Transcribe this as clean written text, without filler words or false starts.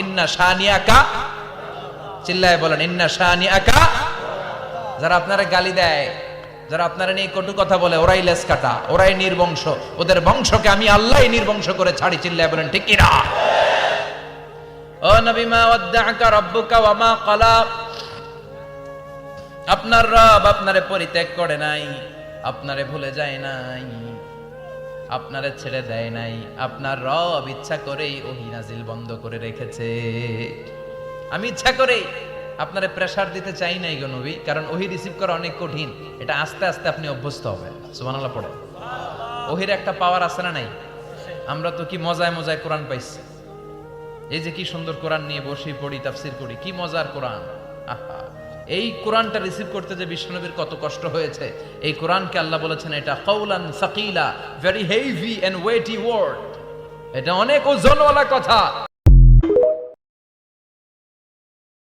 ইন্না শানিয়াকা, চিল্লায় বলেন ইন্না শানিয়াকা। যারা আপনারা গালি দেয়, যারা আপনারা নিয়ে কটু কথা বলে, ওরাই লেস কাটা, ওরাই নির্বংশ, ওদের বংশকে আমি আল্লাহই নির্বংশ করে ছাড়ি। চিল্লায় বলেন ঠিক কিনা? ও নবী, মা ওয়াদ্দাআকা রাব্বুকা ওয়া মা ক্বালা, আপনার রব আপনারে পরিত্যাগ করে নাই, আপনারে ভুলে যায় নাই, আপনারে ছেড়ে দেয় নাই। আপনার রব ইচ্ছা করেই ওহী নাজিল বন্ধ করে রেখেছে। আমি ইচ্ছা করেই আপনারে প্রেসার দিতে চাই নাই গো নবী, কারণ ওহী রিসিভ করা অনেক কঠিন। এটা আস্তে আস্তে আপনি অভ্যস্ত হবেন। সুবহানাল্লাহ পড়ে। ওহীর একটা পাওয়ার আছে না নাই? আমরা তো কি মজায় মজায় কোরআন পাইছি। এই যে কি সুন্দর কোরআন নিয়ে বসে পড়ি, তাফসীর করি, কি মজার কোরআন। আহা, এই কোরআনটা রিসিভ করতে যে বিশ্বনবীর কত কষ্ট হয়েছে। এই কোরআনকে আল্লাহ বলেছেন এটা কাওলান সাকিলা, very heavy and weighty word, এটা অনেক ওজনওয়ালা কথা।